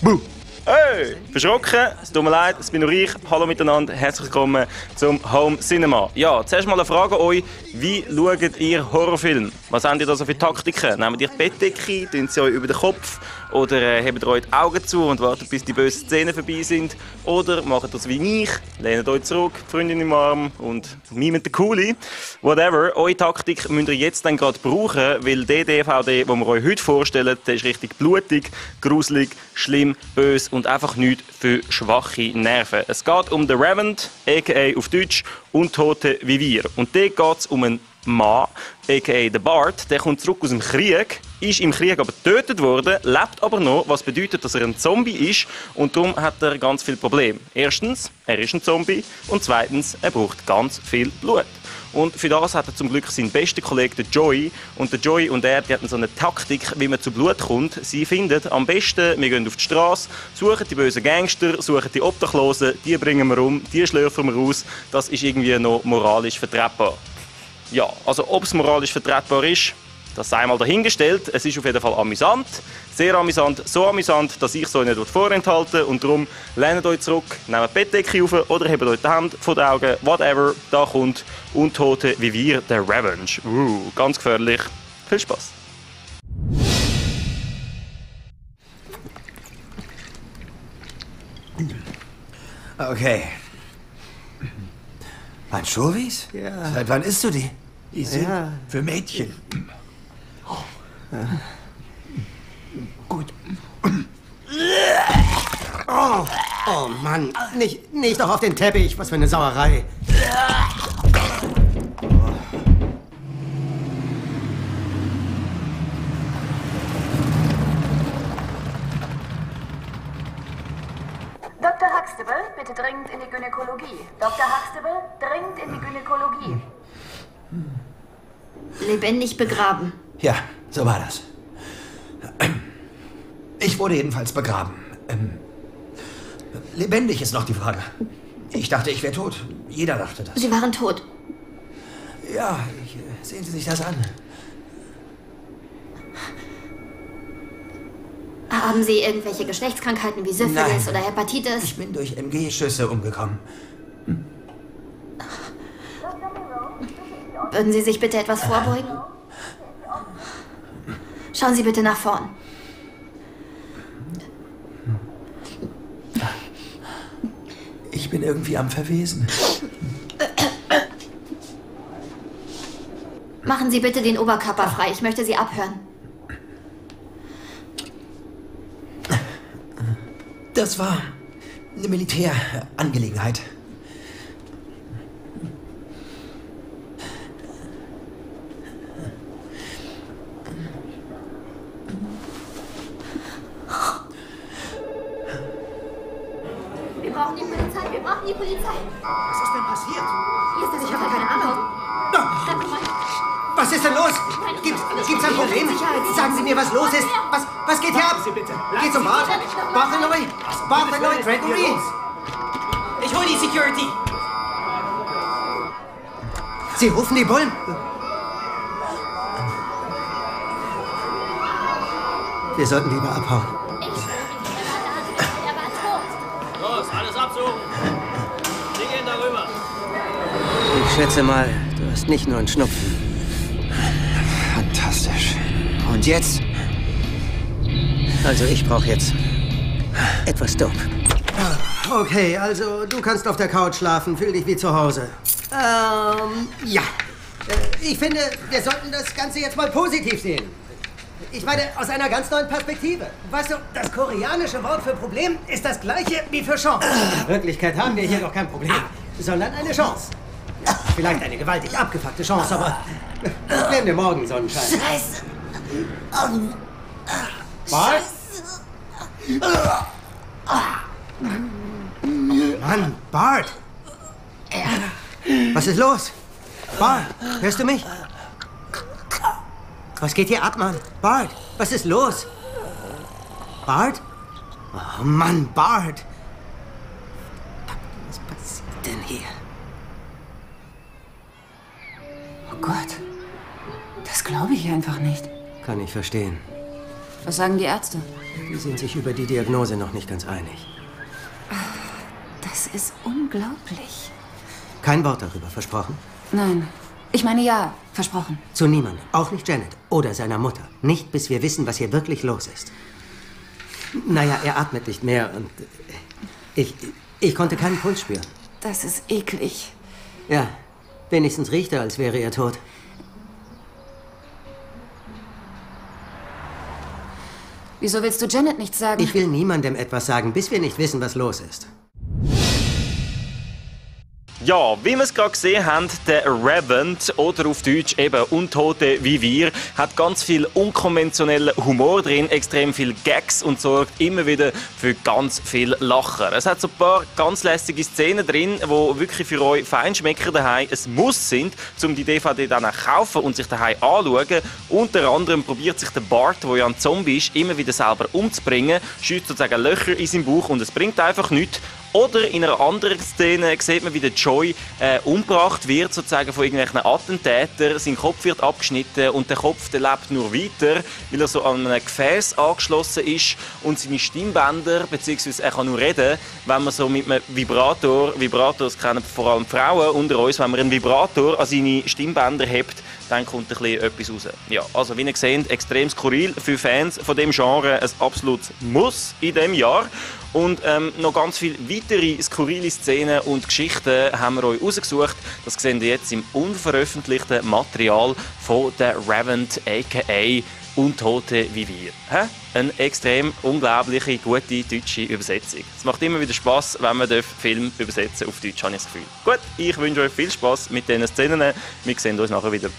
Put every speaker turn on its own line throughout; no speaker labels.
Buh. Hey, verschrocken, es tut mir leid, es bin nur ich. Hallo miteinander, herzlich willkommen zum Home Cinema. Ja, zuerst mal eine Frage an euch. Wie schaut ihr Horrorfilme? Was habt ihr da so für Taktiken? Nehmt ihr die Bettdecke, tun sie euch über den Kopf oder hebt ihr euch die Augen zu und wartet, bis die bösen Szenen vorbei sind? Oder macht ihr das wie ich, lehnt euch zurück, die Freundin im Arm und mimet den Cooli? Whatever, eure Taktik müsst ihr jetzt dann gerade brauchen, weil der DVD, den wir euch heute vorstellen, der ist richtig blutig, gruselig, schlimm, böse und einfach nichts für schwache Nerven. Es geht um den Reverend, a.k.a. auf Deutsch, Untote wie wir. Und dort geht es um einen Mann, a.k.a. den Bart, der kommt zurück aus dem Krieg, ist im Krieg aber getötet worden, lebt aber noch, was bedeutet, dass er ein Zombie ist und darum hat er ganz viele Probleme. Erstens, er ist ein Zombie und zweitens, er braucht ganz viel Blut. Und für das hat er zum Glück seinen besten Kollegen, den Joey. Und der Joey und er, die hatten so eine Taktik, wie man zu Blut kommt. Sie finden am besten, wir gehen auf die Straße, suchen die bösen Gangster, suchen die Obdachlosen, die bringen wir um, die schlürfen wir raus. Das ist irgendwie noch moralisch vertretbar. Ja, also ob es moralisch vertretbar ist, das sei mal dahingestellt. Es ist auf jeden Fall amüsant, sehr amüsant, so amüsant, dass ich es euch nicht vorenthalten will. Und darum lehnt euch zurück, nehmt die Bettdecke auf oder hebt euch die Hände vor den Augen, whatever. Da kommt Untote wie wir, der Revenge. Ganz gefährlich. Viel Spaß.
Okay. Anchovies?
Ja.
Seit wann isst du die?
Die sind
für Mädchen.
Ja.
Gut.
Oh Mann, nicht doch auf den Teppich, was für eine Sauerei.
Dr. Huxtable, bitte dringend in die Gynäkologie. Dr. Huxtable, dringend in die Gynäkologie.
Lebendig begraben.
Ja, so war das. Ich wurde jedenfalls begraben. Lebendig ist noch die Frage. Ich dachte, ich wäre tot. Jeder dachte das.
Sie waren tot.
Ja, sehen Sie sich das an.
Haben Sie irgendwelche Geschlechtskrankheiten wie Syphilis
Nein.
oder Hepatitis?
Ich bin durch MG-Schüsse umgekommen.
Würden Sie sich bitte etwas vorbeugen? Schauen Sie bitte nach vorn.
Ich bin irgendwie am Verwesen.
Machen Sie bitte den Oberkörper frei. Ich möchte Sie abhören.
Das war eine Militärangelegenheit.
Wir brauchen die Polizei. Wir brauchen die Polizei.
Was ist denn passiert?
Hier ist das. Ich habe keine Ahnung.
Was ist denn los? Gibt's ein Problem? Sagen Sie mir, was los ist. Was geht hier ab?
Sie bitte.
Geht's um Bart? Bart Gregory?
Ich hol die Security.
Sie rufen die Bullen? Wir sollten lieber abhauen.
Er war tot.
Los, alles absuchen. Sie gehen darüber.
Ich schätze mal, du hast nicht nur einen Schnupfen.
Fantastisch. Und jetzt?
Also ich brauche jetzt etwas Dope.
Okay, also du kannst auf der Couch schlafen. Fühl dich wie zu Hause. Ja. Ich finde, wir sollten das Ganze jetzt mal positiv sehen. Ich meine, aus einer ganz neuen Perspektive. Weißt du, das koreanische Wort für Problem ist das gleiche wie für Chance. In Wirklichkeit haben wir hier doch kein Problem, sondern eine Chance. Vielleicht eine gewaltig abgefuckte Chance, aber blende morgen Sonnenschein.
Scheiße.
Bart? Mann, Bart! Was ist los? Bart, hörst du mich? Was geht hier ab, Mann? Bart, was ist los? Bart? Oh Mann, Bart! Was passiert denn hier?
Oh Gott, das glaube ich einfach nicht.
Kann ich verstehen.
Was sagen die Ärzte?
Die sind sich über die Diagnose noch nicht ganz einig.
Das ist unglaublich.
Kein Wort darüber, versprochen?
Nein. Ich meine ja, versprochen.
Zu niemandem. Auch nicht Janet oder seiner Mutter. Nicht, bis wir wissen, was hier wirklich los ist. Naja, er atmet nicht mehr und ich konnte keinen Puls spüren.
Das ist eklig.
Ja, wenigstens riecht er, als wäre er tot.
Wieso willst du Janet nichts sagen?
Ich will niemandem etwas sagen, bis wir nicht wissen, was los ist.
Ja, wie wir es gerade gesehen haben, der Reverend, oder auf Deutsch eben Untote wie wir, hat ganz viel unkonventionellen Humor drin, extrem viel Gags und sorgt immer wieder für ganz viel Lachen. Es hat so ein paar ganz lässige Szenen drin, die wirklich für euch Feinschmecker daheim ein Muss sind, um die DVD dann auch kaufen und sich daheim anschauen. Unter anderem probiert sich der Bart, der ja ein Zombie ist, immer wieder selber umzubringen, schießt sozusagen Löcher in seinen Bauch und es bringt einfach nichts. Oder in einer anderen Szene sieht man, wie der Joey umgebracht wird, sozusagen von irgendwelchen Attentätern. Sein Kopf wird abgeschnitten und der Kopf der lebt nur weiter, weil er so an einem Gefäß angeschlossen ist und seine Stimmbänder, beziehungsweise er kann nur reden, wenn man so mit einem Vibrators kennen vor allem Frauen unter uns, wenn man einen Vibrator an seine Stimmbänder hebt, dann kommt ein bisschen etwas raus. Ja, also wie ihr seht, extrem skurril für Fans von dem Genre, ein absolutes Muss in diesem Jahr. Und noch ganz viele weitere skurrile Szenen und Geschichten haben wir euch rausgesucht. Das seht ihr jetzt im unveröffentlichten Material von der Reverend aka Untote wie wir. Eine extrem unglaubliche, gute deutsche Übersetzung. Es macht immer wieder Spass, wenn man Film übersetzen auf Deutsch, habe ich das Gefühl. Gut, ich wünsche euch viel Spass mit diesen Szenen. Wir sehen uns nachher wieder.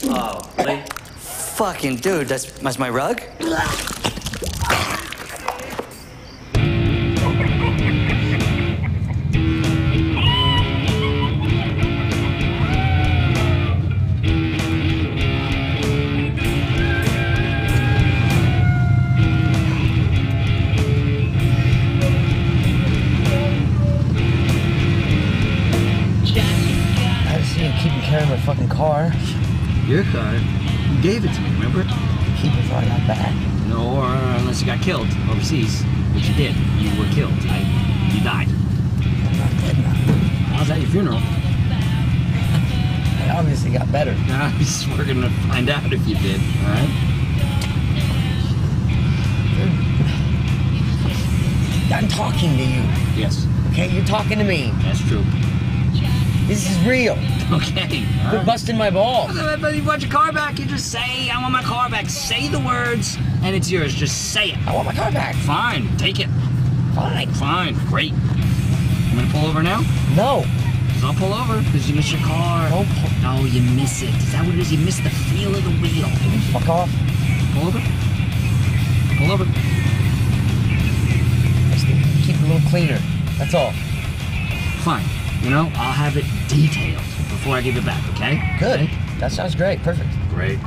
Oh, really?
Fucking dude, that's my rug?
My fucking car.
Your car? You gave it to me, remember?
Keep it right not back.
No, or unless you got killed overseas, which you did. You were killed. You died.
I'm not dead now.
I was at your funeral.
I obviously got better.
We're gonna find out if you did, alright?
I'm talking to you.
Yes.
Okay, you're talking to me.
That's true.
This is real.
Okay.
Quit busting my balls.
But you want your car back, you just say, I want my car back. Say the words, and it's yours. Just say it.
I want my car back.
Fine, take it.
Fine.
Fine, great. You gonna pull over now?
No.
Because I'll pull over, because you miss your car.
Don't pull.
No, you miss it. Is that what it is? You miss the feel of the wheel.
Fuck off.
Pull over. Pull over.
Just keep it a little cleaner. That's all.
Fine. You know, I'll have it detailed before I give it back, okay?
Good.
Okay?
That sounds great. Perfect.
Great.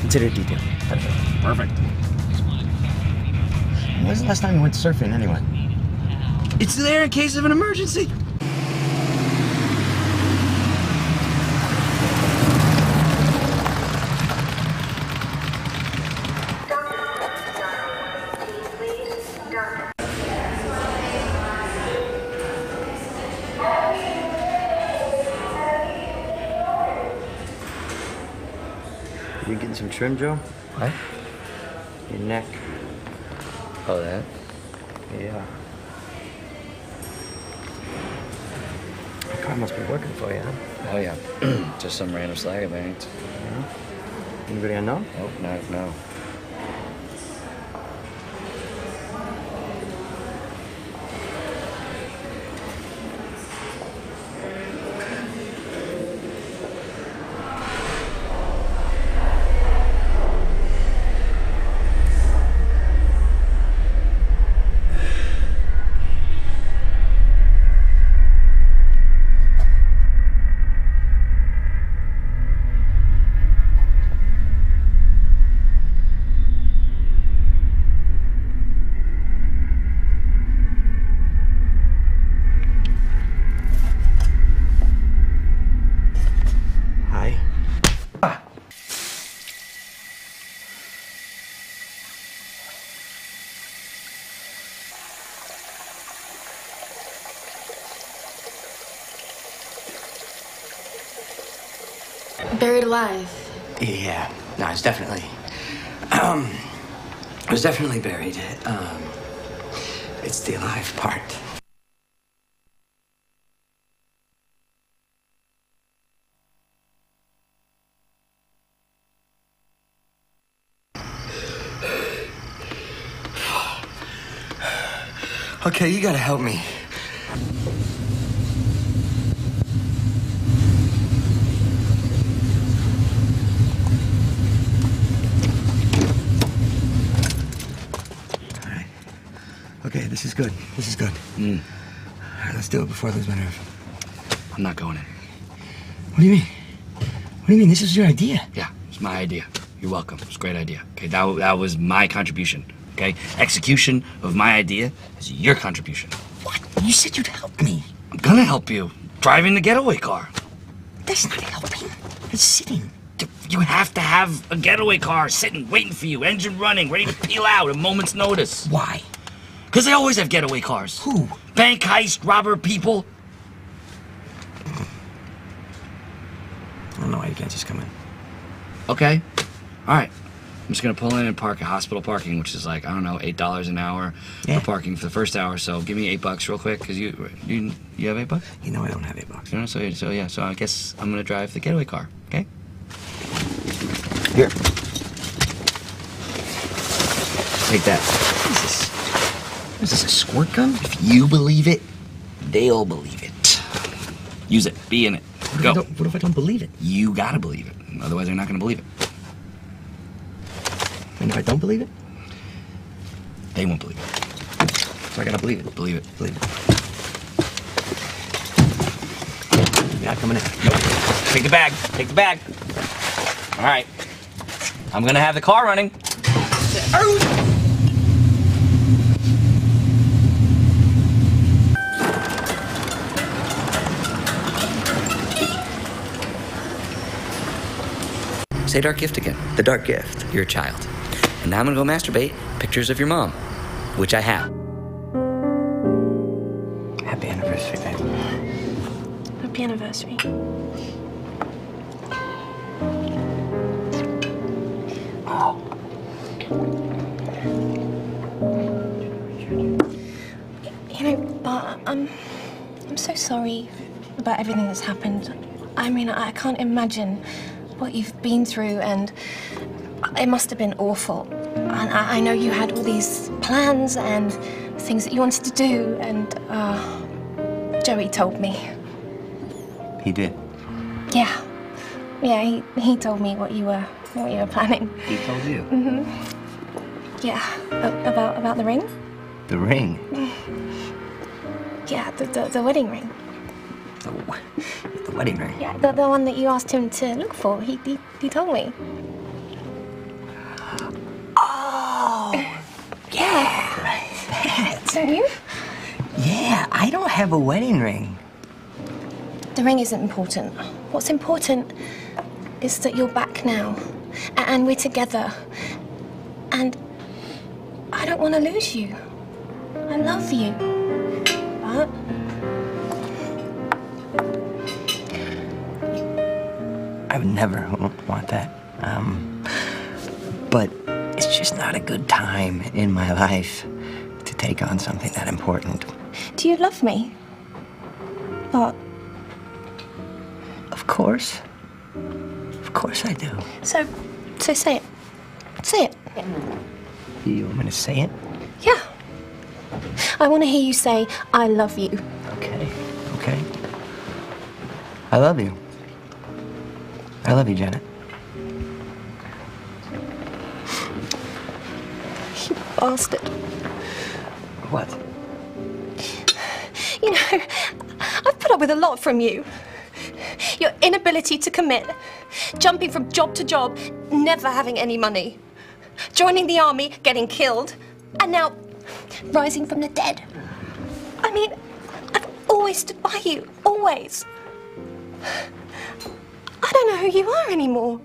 Consider it detailed. Perfect.
Perfect.
When's the last time you went surfing anyway?
It's there in case of an emergency.
You getting some trim, Joe? What? Your neck. Oh, that? Yeah. The car must be working for you, huh?
Oh, yeah. Just some random slag it ain't.
Yeah. Anybody I know?
Oh, no.
Buried alive.
Yeah, no, it's definitely... it was definitely buried. It's the alive part. Okay, you gotta help me. All right. Okay, this is good. This is good. All right, let's do it before I lose my nerve.
I'm not going in.
What do you mean? What do you mean? This is your idea.
Yeah, it's my idea. You're welcome. It's a great idea. Okay, that was my contribution. Okay? Execution of my idea is your contribution.
What? You said you'd help me.
I'm gonna help you. Driving the getaway car.
That's not helping. It's sitting.
You have to have a getaway car sitting, waiting for you, engine running, ready to peel out at a moment's notice.
Why?
Because they always have getaway cars.
Who?
Bank heist, robber people.
I don't know why you can't just come in.
Okay. All right. I'm just gonna pull in and park at hospital parking, which is like, I don't know, $8 an hour for parking for the first hour. So give me $8 real quick, because you have $8?
You know I don't have $8.
You know, so I guess I'm gonna drive the getaway car. Okay.
Here.
Take that.
What is this? What is this, a squirt gun?
If you believe it, they'll believe it. Use it. Be in it. Go.
What if I don't believe it?
You gotta believe it. Otherwise, they're not gonna believe it.
And if I don't believe it?
They won't believe it.
So I gotta believe it.
Believe it.
Believe it. You're not coming in.
Nope. Take the bag. Take the bag. All right. I'm gonna have the car running. Say dark gift again. The dark gift. You're a child. And now I'm gonna go masturbate pictures of your mom, which I have.
Happy anniversary, baby.
Happy anniversary.
Oh.
You know, Bart, I'm so sorry about everything that's happened. I mean, I can't imagine what you've been through, and it must have been awful. And I know you had all these plans and things that you wanted to do, and Joey told me.
He did?
Yeah. Yeah, he told me what you were planning.
He told you?
Mm-hmm. Yeah. About the ring?
The ring?
Yeah, the wedding ring.
The wedding ring?
Yeah, the one that you asked him to look for. He told me.
Oh! Yeah!
Don't you?
Yeah, I don't have a wedding ring.
The ring isn't important. What's important is that you're back now, and we're together. And I don't want to lose you. I love you. But
I would never want that. But it's just not a good time in my life to take on something that important.
do you love me? But
Of course. Of course I do.
so say it. Say it.
You want me to say it?
Yeah. I want to hear you say, I love you.
Okay. Okay. I love you. I love you, Janet.
You bastard.
What?
You know, I've put up with a lot from you. Your inability to commit, jumping from job to job, never having any money, joining the army, getting killed, and now rising from the dead. I mean, I've always stood by you, always. I don't know who you are anymore.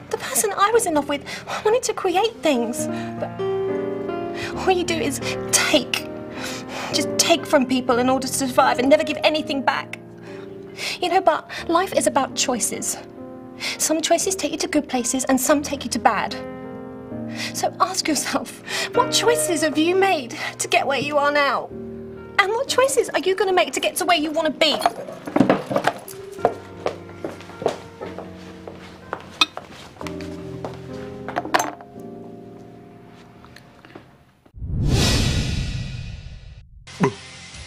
The person I was in love with wanted to create things, but all you do is take. Just take from people in order to survive and never give anything back. You know, but life is about choices. Some choices take you to good places and some take you to bad. So ask yourself, what choices have you made to get where you are now? And what choices are you going to make to get to where you want to be?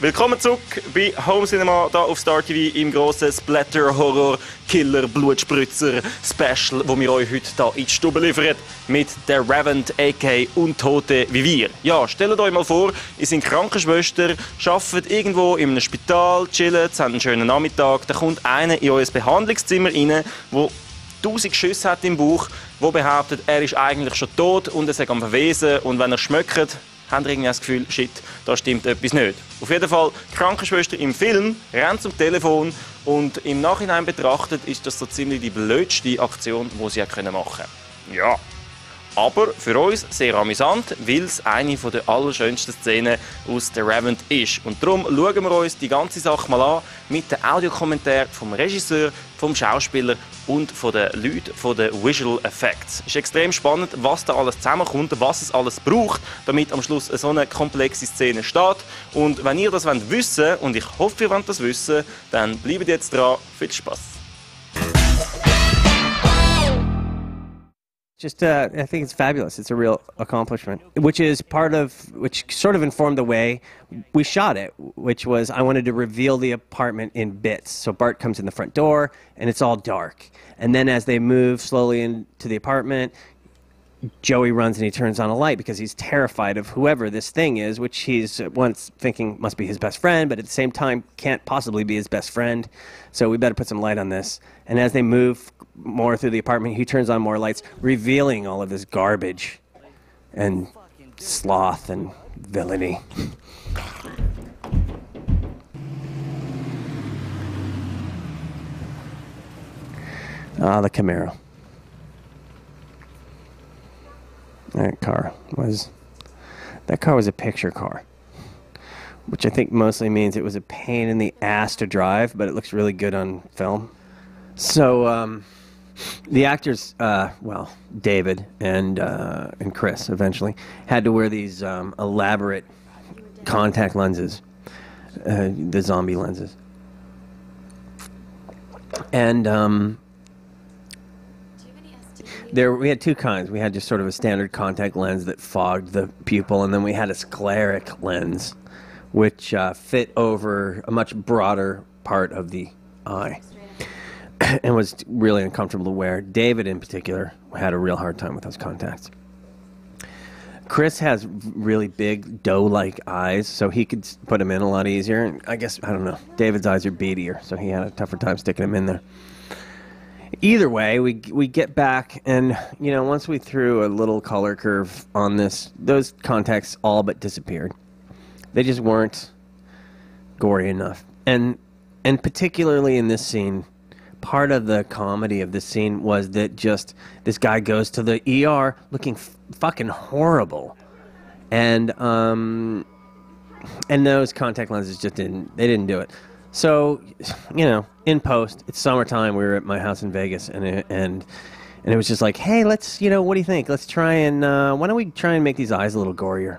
Willkommen zurück bei Home Cinema, hier auf Star TV im grossen Splatter-Horror-Killer-Blutspritzer-Special, wo wir euch heute hier in die Stube liefern mit der Reverend a.k.a. Untote wie wir. Ja, stellt euch mal vor, ihr seid Krankenschwester, arbeitet irgendwo in einem Spital, chillt, habt einen schönen Nachmittag, da kommt einer in euer Behandlungszimmer rein, der 1000 Schüsse hat im Bauch, der behauptet, er ist eigentlich schon tot und er sei am Verwesen und wenn er schmeckt, haben irgendwie das Gefühl, shit, da stimmt etwas nicht. Auf jeden Fall, die Krankenschwester im Film rennt zum Telefon und im Nachhinein betrachtet ist das so ziemlich die blödste Aktion, die sie machen konnte. Ja. Aber für uns sehr amüsant, weil es eine der allerschönsten Szenen aus The Revenant ist. Und darum schauen wir uns die ganze Sache mal an mit den Audiokommentaren vom Regisseur, vom Schauspieler und von den Leuten von den Visual Effects. Es ist extrem spannend, was da alles zusammenkommt, was es alles braucht, damit am Schluss so eine komplexe Szene steht. Und wenn ihr das wissen wollt, und ich hoffe, ihr wollt das wissen, dann bleibt jetzt dran. Viel Spaß!
Just, I think it's fabulous. It's a real accomplishment, which sort of informed the way we shot it, which was I wanted to reveal the apartment in bits. So Bart comes in the front door, and it's all dark. And then as they move slowly into the apartment, Joey runs and he turns on a light because he's terrified of whoever this thing is, which he's once thinking must be his best friend, but at the same time can't possibly be his best friend. So we better put some light on this. And as they move more through the apartment, he turns on more lights, revealing all of this garbage and sloth and villainy. Ah, the Camaro. That car was a picture car, which I think mostly means it was a pain in the ass to drive, but it looks really good on film. So the actors, well, David and Chris eventually had to wear these elaborate contact lenses, the zombie lenses, and we had two kinds. We had just sort of a standard contact lens that fogged the pupil, and then we had a scleric lens, which fit over a much broader part of the eye and was really uncomfortable to wear. David, in particular, had a real hard time with those contacts. Chris has really big doe-like eyes, so he could put them in a lot easier. And I guess, I don't know, David's eyes are beadier, so he had a tougher time sticking them in there. Either way, we get back, and once we threw a little color curve on this, those contacts all but disappeared. They just weren't gory enough, and particularly in this scene, part of the comedy of this scene was that just this guy goes to the ER looking fucking horrible, and those contact lenses just didn't do it. So, in post, it's summertime. We were at my house in Vegas, and it was just like, hey, let's, what do you think? Let's try and why don't we try and make these eyes a little gorier?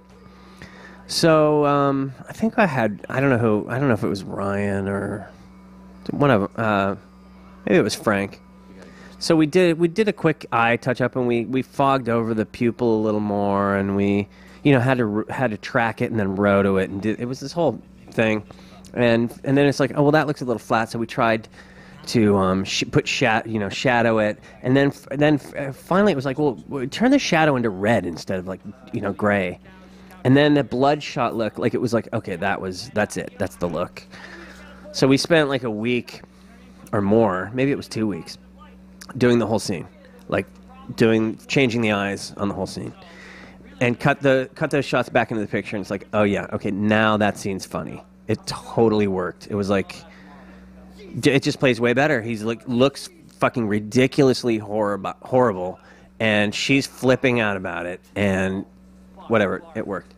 So I think I don't know if it was Ryan or one of them. Maybe it was Frank. So we did a quick eye touch up, and we fogged over the pupil a little more, and we had to track it and then roto it, and it was this whole thing. And then it's like, oh, well, that looks a little flat, so we tried to shadow it, and then finally it was like, well, turn the shadow into red instead of gray, and then the bloodshot look, like it was like, okay, that's it, that's the look. So we spent like a week or more, maybe it was 2 weeks, doing the whole scene, changing the eyes on the whole scene, and cut those shots back into the picture, and it's like, oh yeah, okay, now that scene's funny. It totally worked. It was like, it just plays way better. He's looks fucking ridiculously horrible, and she's flipping out about it, and whatever, it worked.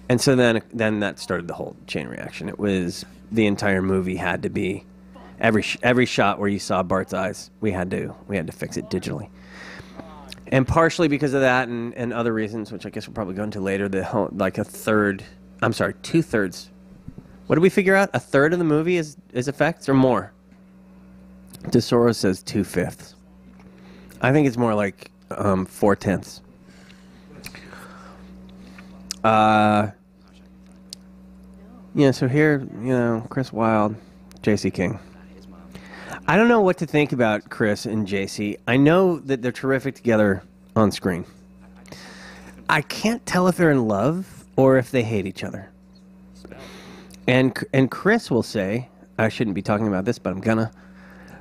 And so then that started the whole chain reaction. It was, the entire movie had to be Every shot where you saw Bart's eyes, we had to fix it digitally. And partially because of that and other reasons, which I guess we'll probably go into later, two-thirds. What did we figure out? A third of the movie is effects or more? DeSoro says 2/5. I think it's more like 4/10. Yeah, so here, Chris Wilde, J.C. King. I don't know what to think about Chris and J.C. I know that they're terrific together on screen. I can't tell if they're in love or if they hate each other. And Chris will say, I shouldn't be talking about this, but I'm gonna.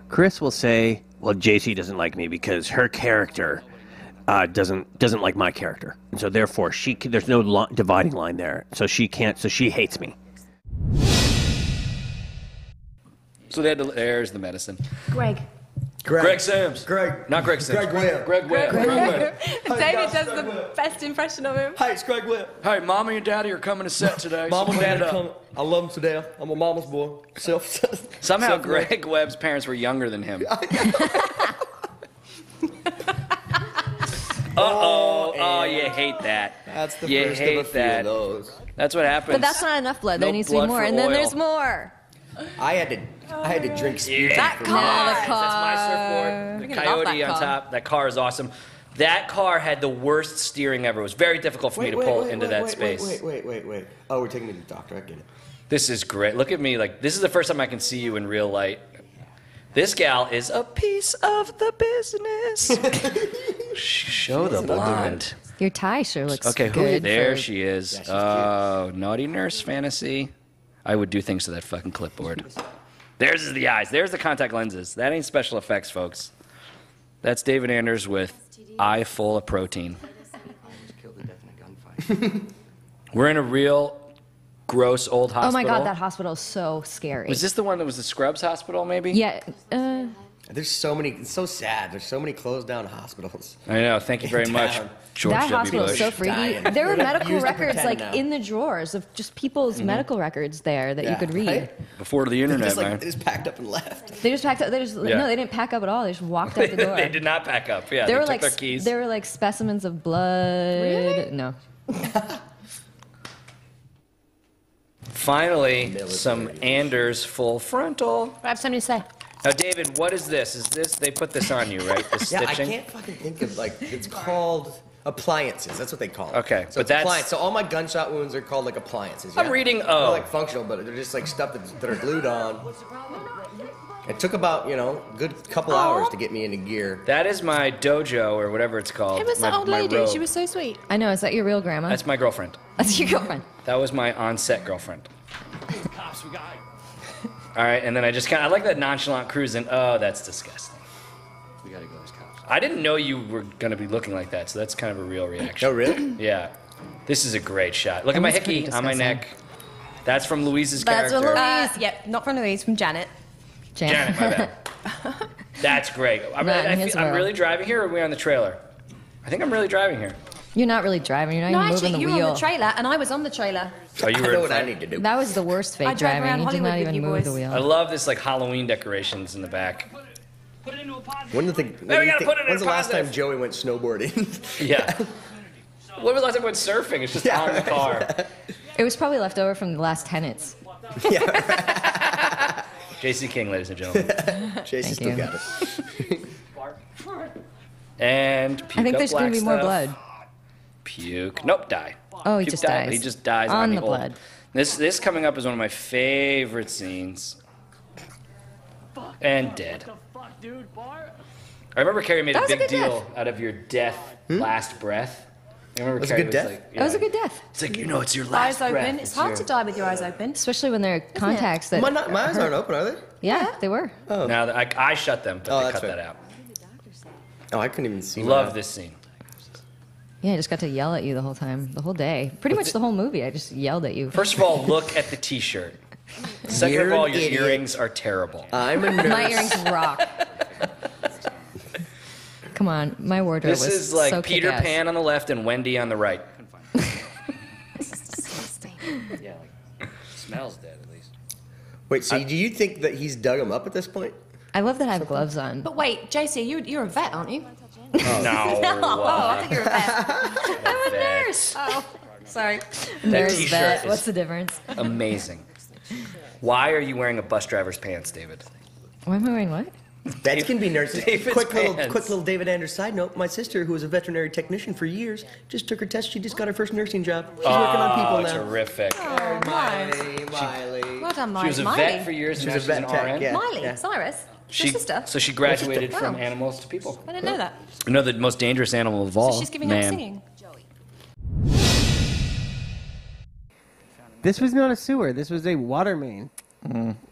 Chris will say, well, J.C. doesn't like me because her character doesn't like my character, and so therefore there's no dividing line there. So she hates me.
So there's the medicine.
Greg.
Greg Sams.
Greg.
Not Greg Sams.
Greg Webb.
Greg Webb. Greg Webb.
David does the best impression of him.
Hey, it's Greg Webb.
Hey, Mama and Daddy are coming to set today.
Mama and
so
Daddy come. I love them to death. I'm a mama's boy.
Somehow Greg Webb's parents were younger than him. Oh, you hate that.
That's the
you
first
hate
of a few
that.
of those.
That's what happens.
But that's not enough blood. There
No
needs to be
blood
more.
for
And then
oil.
there's more.
I had to drink speed.
That car.
the car.
That's my surfboard. The
You're gonna love
Coyote
that
on
car.
top. That car is awesome. That car had the worst steering ever. It was very difficult for me to pull into that space.
Wait. Oh, we're taking me to the doctor. I get it.
This is great. Look at me. Like, this is the first time I can see you in real light. This gal is a piece of the business. Show the blonde.
Your tie sure looks
Okay,
good.
there
for-
she is. Oh, naughty nurse fantasy. I would do things to that fucking clipboard. There's the eyes. There's the contact lenses. That ain't special effects, folks. That's David Anders with eye full of protein. We're in a real gross old hospital.
Oh my God, that hospital is so scary.
Was this the one that was the Scrubs Hospital, maybe?
Yeah.
There's so many. It's so sad. There's so many closed down hospitals.
I know. Thank you very much, George
That
W.
hospital is
Bush.
so freaky.
Dying.
There were medical
Used to
records
pretend
like
now.
in the drawers of just people's medical records there that you could read.
Right?
Before the
They
internet,
just,
man.
they just packed up and left.
They just packed up.
Yeah.
No, they didn't pack up at all. They just walked out the door.
They did not pack up. Yeah,
There
they
were
took
like
their keys.
there were like specimens of blood. Really? No.
Finally, some Anders full frontal.
I have something to say.
Now, David, what is this? Is this, they put this on you, right? The
Yeah, I
stitching?
can't fucking think of it's called appliances. That's what they call it.
Okay,
so
but
it's
that's-
appliance. So all my gunshot wounds are called like appliances.
I'm
yeah?
reading
They're
O.
like functional, but they're just like stuff that are glued on. It took about good couple hours to get me into gear.
That is my dojo or whatever it's called.
It was
my,
the old
my
lady.
robe.
She was so sweet.
I know. Is that your real grandma?
That's my girlfriend.
That's your girlfriend.
That was my on-set girlfriend. All right, and then I like that nonchalant cruising. Oh, that's disgusting.
We gotta go as cops.
I didn't know you were going to be looking like that, so that's kind of a real reaction.
Oh, really?
Yeah. This is a great shot. Look at
That
my
was pretty
hickey on my
disgusting.
neck. That's from Louise's
That's
character.
from Louise. Yep, not from Louise, from Janet.
Janet, my bad. That's great. I'm really driving here, or are we on the trailer? I think I'm really driving here.
You're not really driving. You're not
No,
even
actually,
moving
you
the
were
wheel.
on the trailer, and I was on the trailer.
Oh, you
I
were
know
in
what I
front?
need to do.
That was the worst fake
I drove
driving.
around
You did
Hollywood
not
with
even
you
move
boys.
the wheel.
I love this like Halloween decorations in the back.
When's the last
positive.
time Joey went snowboarding?
Yeah. When was the last time I went surfing? It's just on the car.
It was probably left over from the last tenants.
J.C. King, ladies and gentlemen.
Jason
Thank
still
you.
got it.
And puke
I think
up
there's going to
black
be more
stuff.
blood.
Puke. Nope, die.
Oh, he
Puke
just
die.
dies.
He just dies
On
the
the
hole.
blood.
This coming up is one of my favorite scenes. And dead. I remember Carrie made
That
a
was a
big
good
deal
death.
out of your death last breath. I remember
That was a
Carrie
good death?
like,
That was a good death.
It's like, it's your
Eyes
last breath.
open. It's hard to die with your eyes open.
Especially when they're contacts that.
My eyes aren't open, are they?
Yeah, they were.
Now that I shut them, but
Oh,
they
that's
cut
right.
that out.
Oh, I couldn't even see.
Love this scene.
Yeah, I just got to yell at you the whole time, the whole day. Pretty much the whole movie. I just yelled at you.
First of all, look at the T-shirt. Second
You're
of all,
an
your
idiot.
earrings are terrible.
I'm a nurse.
My earrings rock. Come on, my wardrobe
This
was
is like
so
Peter
kick-ass.
Pan on the left and Wendy on the right.
Yeah, like, smells dead at least.
Wait, so do you think that he's dug him up at this point?
I love that I have gloves on.
But wait, JC, you're a vet, aren't you?
No.
Oh, I think you're a vet. I'm a nurse. Oh, sorry.
That
Nurse,
t-shirt
vet.
is
What's the difference?
amazing. Why are you wearing a bus driver's pants, David?
Why am I wearing what?
Vets can be nurses.
David's
Quick
pants.
little David Anders side note. My sister, who was a veterinary technician for years, just took her test. She just got her first nursing job. She's working on people now.
Terrific.
Oh,
Miley, Miley.
well done, Miley.
She was a vet for years, and
She
now
was
she's
a
an
vet tech,
RN.
yeah.
Miley, Cyrus. Your sister.
So she graduated
Wow.
from animals to people.
I didn't know that.
You know the most dangerous animal of all?
So she's giving up
man.
singing.
This was not a sewer. This was a water main.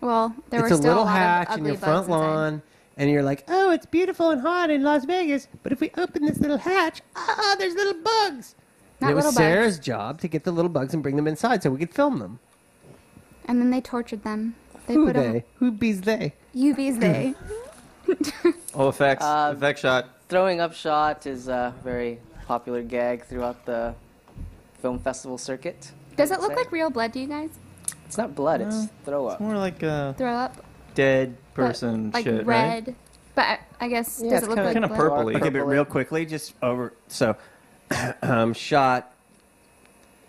Well, there
It's
were
a
still
little
a lot
hatch
of
in
ugly
your front
bugs inside.
lawn, and you're like, oh, it's beautiful and hot in Las Vegas, but if we open this little hatch, there's little bugs.
Not
And it was
little
Sarah's
bugs.
job to get the little bugs and bring them inside so we could film them.
And then they tortured them. They
Who
put them.
they? Who bees they?
You bees they.
Oh, effects. Effect shot.
Throwing up shot is a very popular gag throughout the film festival circuit.
Does it look like real blood to you guys?
It's not blood, it's throw up.
More like a
Throw up?
dead person
Like
shit,
red.
right?
But I guess,
Yeah,
does
it's
it look like
kinda
blood?
purpley.
Okay, but real quickly, just over. So, shot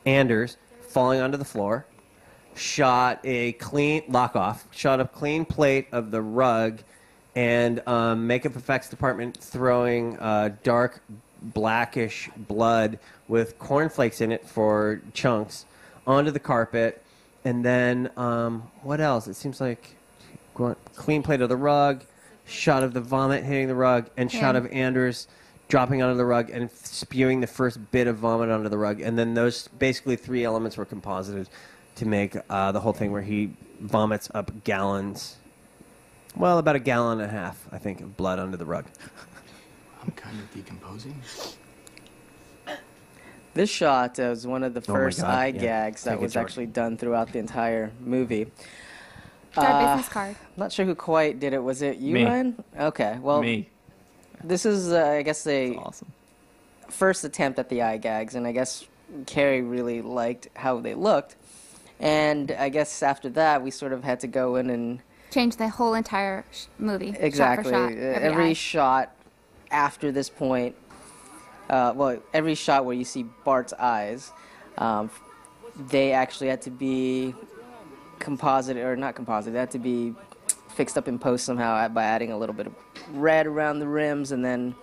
Anders falling onto the floor. Shot a clean lock off. Shot a clean plate of the rug, and makeup effects department throwing dark blackish blood with cornflakes in it for chunks onto the carpet, and then what else? It seems like clean plate of the rug, shot of the vomit hitting the rug, and shot
Yeah.
of Anders dropping onto the rug and spewing the first bit of vomit onto the rug, and then those basically three elements were composited to make the whole thing where he vomits up gallons, well, about a gallon and a half, I think, of blood onto the rug.
I'm kind of decomposing.
This shot was one of the
Oh my
first
God,
eye
yeah.
gags that
Take it,
was
George.
actually done throughout the entire movie.
It's our business card.
I'm not sure who quite did it. Was it you,
Me.
Ryan? Okay, well,
Me.
this is, I guess,
That's
a
awesome.
first attempt at the eye gags, and I guess Carrie really liked how they looked. And I guess after that, we sort of had to go in and
Change the whole entire movie.
exactly
Shot for shot.
every
eye.
shot after this point. Well, every shot where you see Bart's eyes, they actually had to be composite or not composite. They had to be fixed up in post somehow by adding a little bit of red around the rims, and then.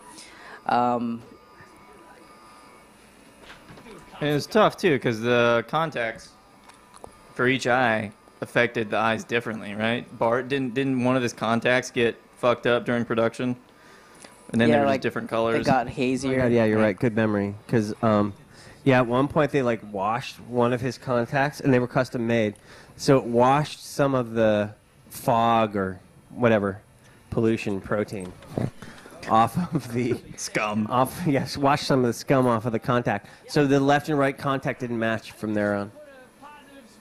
And it was tough too because the contacts for each eye affected the eyes differently, right? Bart didn't one of his contacts get fucked up during production, and then
Yeah,
there were
like,
just different colors.
They got
Oh my
hazier.
God, yeah, you're right. Good memory. Because, yeah, at one point they like washed one of his contacts, and they were custom made, so it washed some of the fog or whatever pollution protein off of the
scum.
Yes, washed some of the scum off of the contact, so the left and right contact didn't match from there on.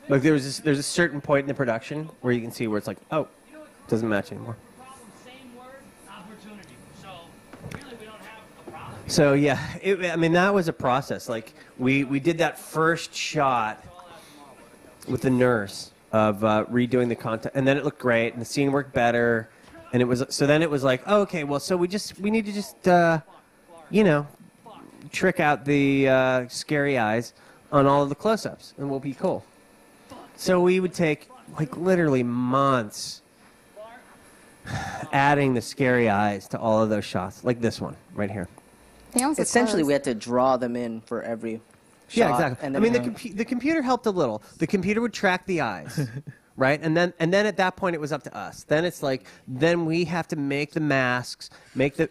Like there's a certain point in the production where you can see where it's like, oh, it doesn't match anymore. So yeah, I mean that was a process. Like we did that first shot with the nurse of redoing the content, and then it looked great, and the scene worked better, and it was so then it was like, oh, okay, well, so we need to just trick out the scary eyes on all of the close-ups, and we'll be cool. So we would take like literally months adding the scary eyes to all of those shots, like this one right here.
Essentially, we had to draw them in for every shot.
Yeah, exactly.
And
I
then
mean, the computer helped a little. The computer would track the eyes, right? And then at that point, it was up to us. Then it's like, then we have to make the masks,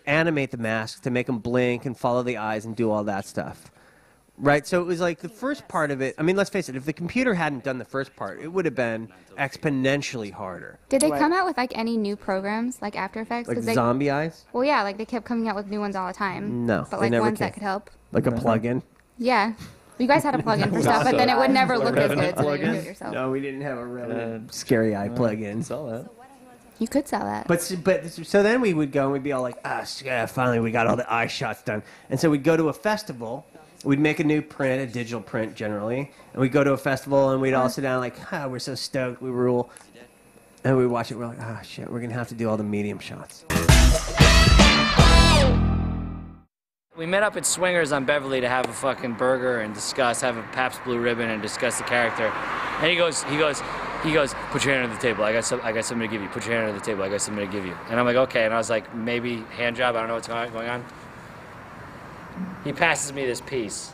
animate the masks to make them blink and follow the eyes and do all that stuff, right? So it was like the first part of it. I mean, let's face it. If the computer hadn't done the first part, it would have been exponentially harder.
Did they come out with like any new programs like After Effects?
Like
'Cause they,
zombie eyes?
Well, yeah, like they kept coming out with new ones all the time.
No,
but
they
like
never
ones
came.
that could help.
Like a plug-in.
Yeah, you guys had a plug-in for stuff, but then it would never look as good. So you
Plug-in?
do it yourself.
No, we didn't have a real scary eye plug-in.
Saw that.
You could sell that.
But so then we would go and we'd be all like, yeah, finally we got all the eye shots done. And so we'd go to a festival. We'd make a new print, a digital print generally, and we'd go to a festival and we'd all sit down like, we're so stoked, we rule. And we watch it, we're like, ah, shit, we're gonna have to do all the medium shots.
We met up at Swingers on Beverly to have a fucking burger and have a Pabst Blue Ribbon and discuss the character. And he goes, put your hand on the table. I got something to give you. Put your hand on the table. I got something to give you. And I'm like, okay. And I was like, maybe hand job. I don't know what's going on. He passes me this piece,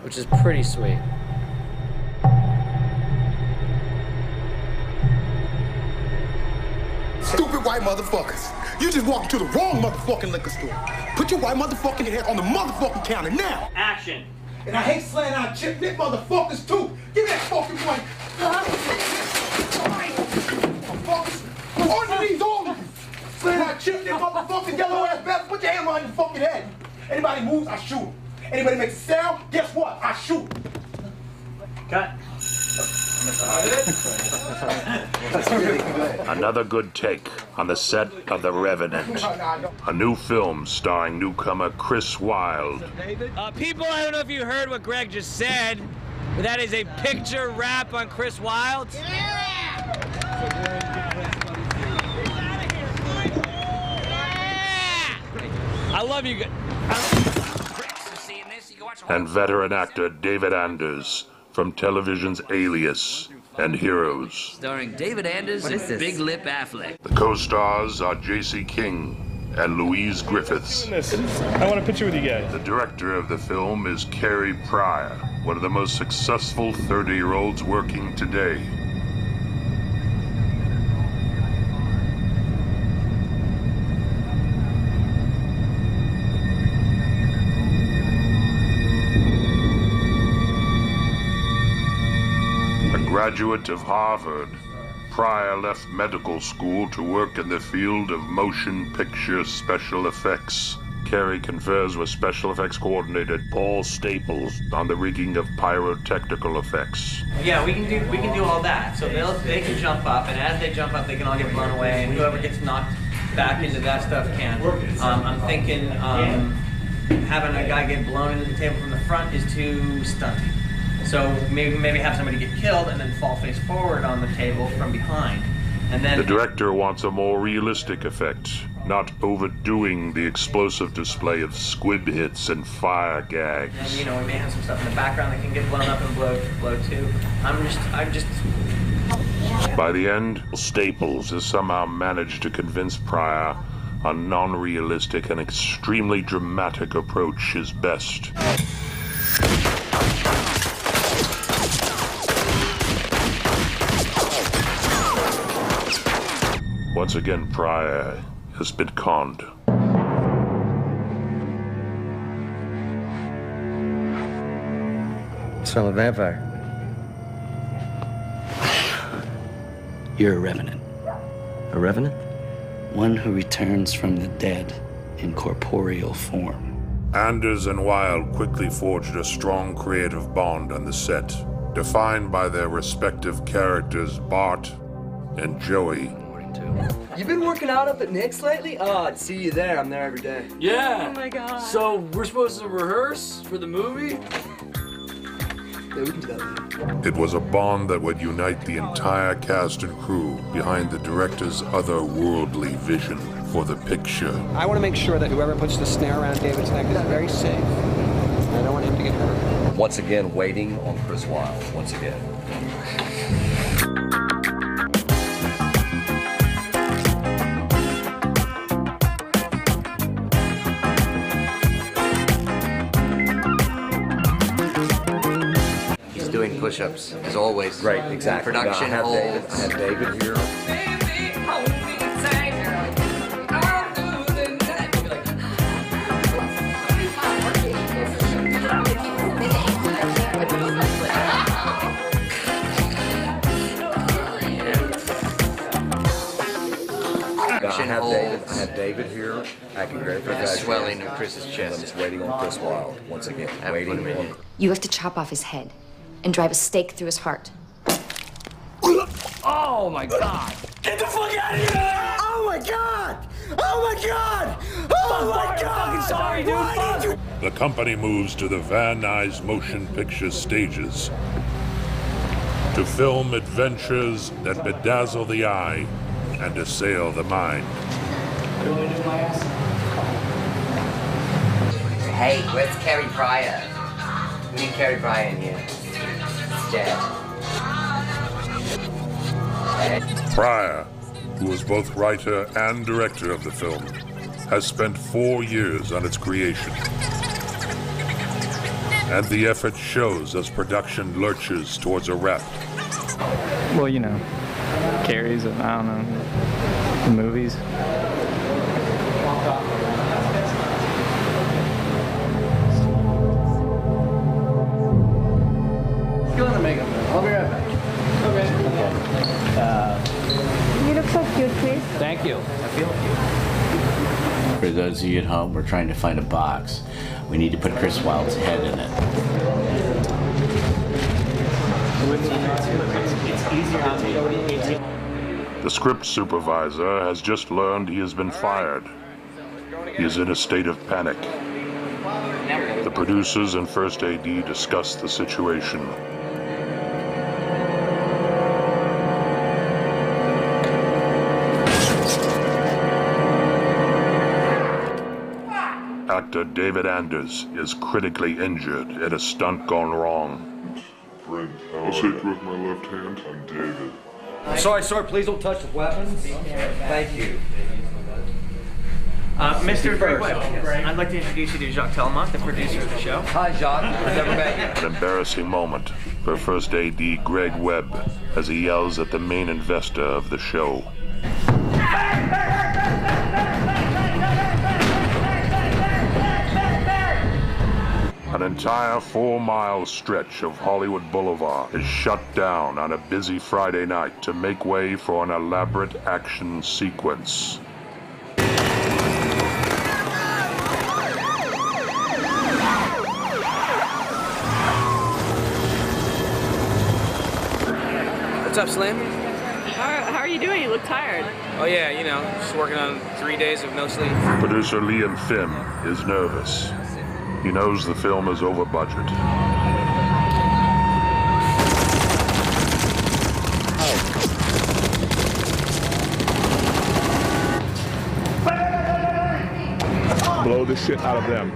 which is pretty sweet.
Stupid white motherfuckers. You just walked into the wrong motherfucking liquor store. Put your white motherfucking head on the motherfucking counter now.
Action.
And I hate slaying out chip dick motherfuckers too. Give me that fucking one. Motherfuckers. Order these all of you. Slaying out chip dick motherfucking yellow ass bastard. Put your hand on your fucking head. Anybody moves, I shoot. Anybody makes a sound, guess what? I shoot.
Cut.
Another good take on the set of The Revenant, a new film starring newcomer Chris Wylde.
People, I don't know if you heard what Greg just said, but that is a picture wrap on Chris Wylde. I love you.
And veteran actor David Anders from television's Alias and Heroes.
Starring David Anders and Big Lip Affleck.
The co-stars are J.C. King and Louise Griffiths.
I want a picture with you guys.
The director of the film is Carrie Pryor, one of the most successful 30-year-olds working today. Graduate of Harvard, Pryor left medical school to work in the field of motion picture special effects. Carrie confers with special effects coordinator Paul Staples on the rigging of pyrotechnical effects.
Yeah, we can do all that. So they can jump up, and as they jump up, they can all get blown away, and whoever gets knocked back into that stuff can. I'm thinking having a guy get blown into the table from the front is too stunty. So maybe have somebody get killed and then fall face forward on the table from behind. And then
the director wants a more realistic effect, not overdoing the explosive display of squib hits and fire gags.
And we may have some stuff in the background that can get blown up and blow too. I'm just
By the end, Staples has somehow managed to convince Pryor a non-realistic and extremely dramatic approach is best. Once again, Pryor has been conned.
So I'm a vampire.
You're a revenant.
A revenant?
One who returns from the dead in corporeal form.
Anders and Wylde quickly forged a strong creative bond on the set, defined by their respective characters Bart and Joey.
You been working out up at Nick's lately? Oh, I'd see you there. I'm there every day.
Yeah.
Oh my god.
So we're supposed to rehearse for the movie?
Yeah, we can do that.
It was a bond that would unite the entire cast and crew behind the director's otherworldly vision for the picture.
I want to make sure that whoever puts the snare around David's neck is very safe. I don't want him to get hurt.
Once again, waiting on Chris Wylde. Once again.
Doing push-ups, as always.
Right, exactly.
Production
I
holds.
have David here. I have David here, acting very professional.
Swelling of Chris's chest.
I'm just waiting on Chris Wylde, once again. Waiting on...
You have to chop off his head and drive a stake through his heart.
Oh my god!
Get the fuck out of here! Oh my god! Oh my god! Oh my god!
I'm fucking sorry, dude. Fuck.
The company moves to the Van Nuys motion picture stages. to film adventures that bedazzle the eye and assail the mind.
Hey, where's Carrie Pryor? We need Carrie Pryor in here. It's dead.
Pryor, who was both writer and director of the film, has spent 4 years on its creation. And the effort shows as production lurches towards a wrap.
Well, you know, Carrie's, I don't know, the movies.
Go in the makeup room. I'll be right back. Okay.
You look so cute, Chris.
Thank you. I feel cute.
For those of you at home, we're trying to find a box. We need to put Chris Wilde's head in it.
The script supervisor has just learned he has been fired. He is in a state of panic. The producers and first AD discuss the situation. Actor David Anders is critically injured in a stunt gone wrong.
Friend, I'll shake you with my left hand. I'm David.
Sorry, sir, please don't touch the weapons. Thank you.
Mr. Greg Webb, I'd like to introduce you to Jacques Tellemont, the producer of the show.
Hi, Jacques. I've never met you.
An embarrassing moment for first AD Greg Webb as he yells at the main investor of the show. An entire 4-mile stretch of Hollywood Boulevard is shut down on a busy Friday night to make way for an elaborate action sequence.
What's up, Slim?
How are you doing? You look tired.
Oh yeah, you know, just working on 3 days of no sleep.
Producer Liam Finn is nervous. He knows the film is over budget.
Blow the shit out of them.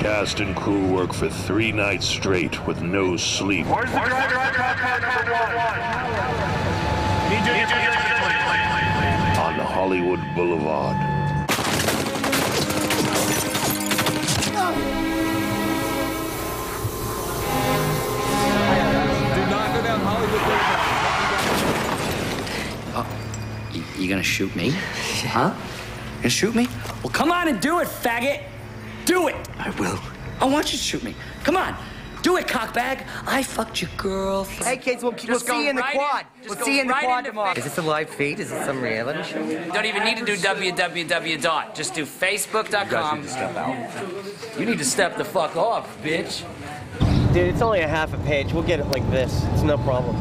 Cast and crew work for 3 nights straight with no sleep.
Where's the driver?
On Hollywood Boulevard.
Do not go down Hollywood Boulevard.
You gonna shoot me? Huh? You gonna shoot me? Well, come on and do it, faggot! Do it! I will. I want you to shoot me. Come on. Do it, cockbag. I fucked your girl.
Hey, kids, we'll see you in the quad. We'll see you in the quad tomorrow. Is this a live feed? Is it some reality show?
You don't even need to do www. Just do facebook.com.
You guys need to step out.
You need to step the fuck off, bitch.
Dude, it's only a half a page. We'll get it like this. It's no problem.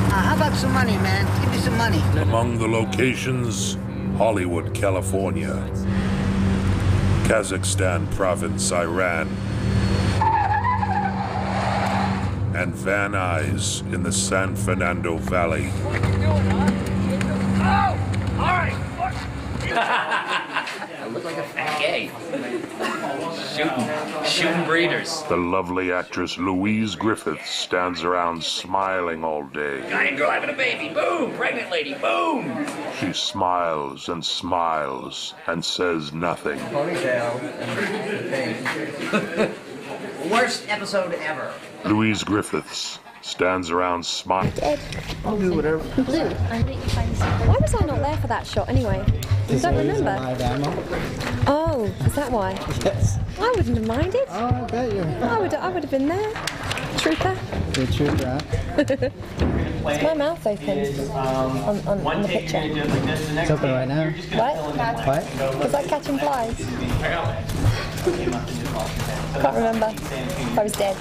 How about some money, man? Give me some money.
Among the locations, Hollywood, California, Kazakhstan province, Iran, and Van Nuys in the San Fernando Valley.
Oh! All right! I look like a fat gay. Shooting breeders.
The lovely actress Louise Griffith stands around smiling all day.
Guy and girl having a baby. Boom! Pregnant lady. Boom!
She smiles and says nothing.
Ponytail. Worst episode ever.
Louise Griffiths stands around smiling.
I'll do whatever. Blue, I think you find something. Why was I not there for that shot anyway? You don't remember? Oh, is that why?
Yes.
I wouldn't have minded.
Oh, I bet you.
I would have been there. Trooper.
You're a trooper, huh?
Is my mouth open on the picture?
It's open right now.
What?
What?
Was I catching flies? Can't remember. I was dead.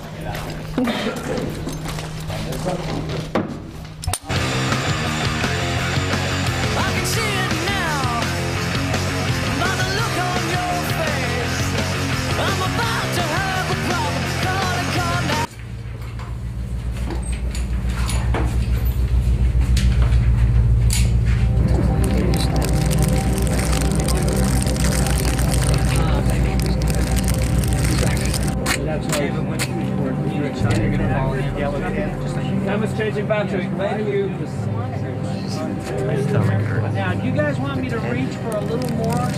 I can see it now by the look on your face.
Camera's changing battery. Thank you. Now, do you guys want me to reach for a little more?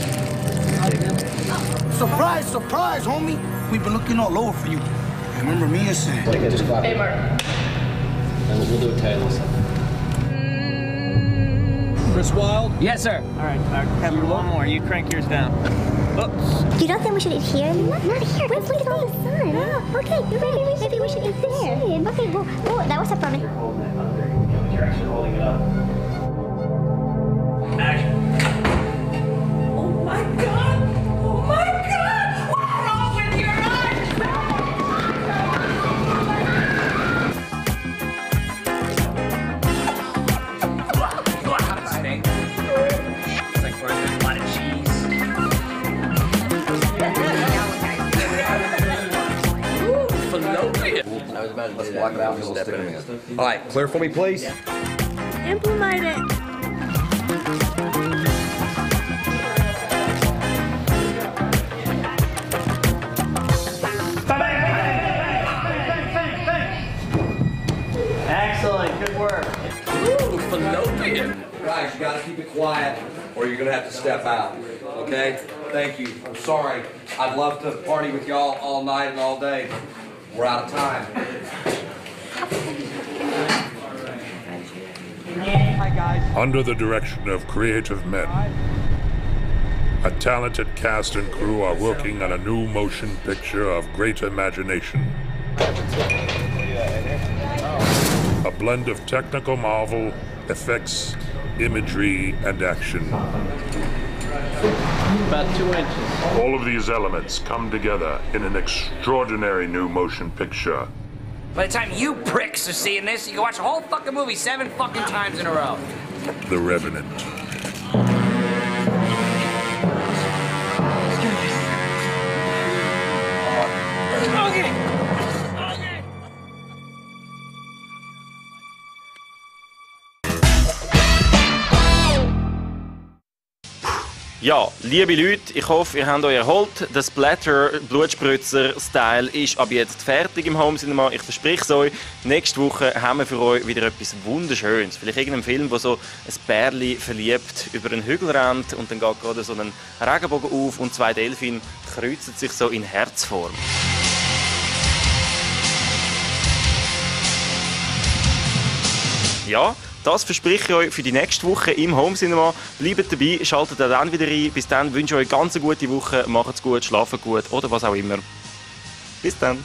Surprise, surprise, homie. We've been looking all over for you. Remember me and Sam?
Hey, Mark.
And we'll do a title.
Chris Wylde?
Yes, sir. All right, Kevin, one more. You crank yours down. Oops.
You don't think we should eat here? Not here. Let's look at all the sun. Oh, okay, maybe we should eat there. Okay, well, that was a problem.
You're holding it under. You're actually holding it up.
Action. Oh my God! Oh my God! What's wrong with your eyes? It's like for a lot of cheese. Ooh, fallopian.
I was about to let's block it out and step in. All right, clear for me, please.
Implement it.
Excellent. Good work.
Ooh, fallopian.
Guys, you gotta keep it quiet or you're gonna have to step out, okay? Thank you. I'm sorry. I'd love to party with y'all all night and all day. We're out of time.
Hi, guys.
Under the direction of creative men, a talented cast and crew are working on a new motion picture of great imagination. A blend of technical marvel, effects, imagery, and action.
About 2 inches.
All of these elements come together in an extraordinary new motion picture.
By the time you pricks are seeing this, you can watch the whole fucking movie 7 fucking times in a row.
The Revenant.
Okay.
Ja, liebe Leute, ich hoffe, ihr habt euch erholt. Der Splatter-Blutspritzer-Style ist ab jetzt fertig im Home Cinema. Ich verspreche es euch, nächste Woche haben wir für euch wieder etwas Wunderschönes. Vielleicht irgendeinen Film, wo so ein Pärchen verliebt über einen Hügel rennt und dann geht gerade so ein Regenbogen auf und 2 Delfine kreuzen sich so in Herzform. Ja, das verspreche ich euch für die nächste Woche im Home Cinema. Bleibt dabei, schaltet dann wieder ein. Bis dann wünsche ich euch ganz eine gute Woche. Macht's gut, schlaft gut oder was auch immer. Bis dann.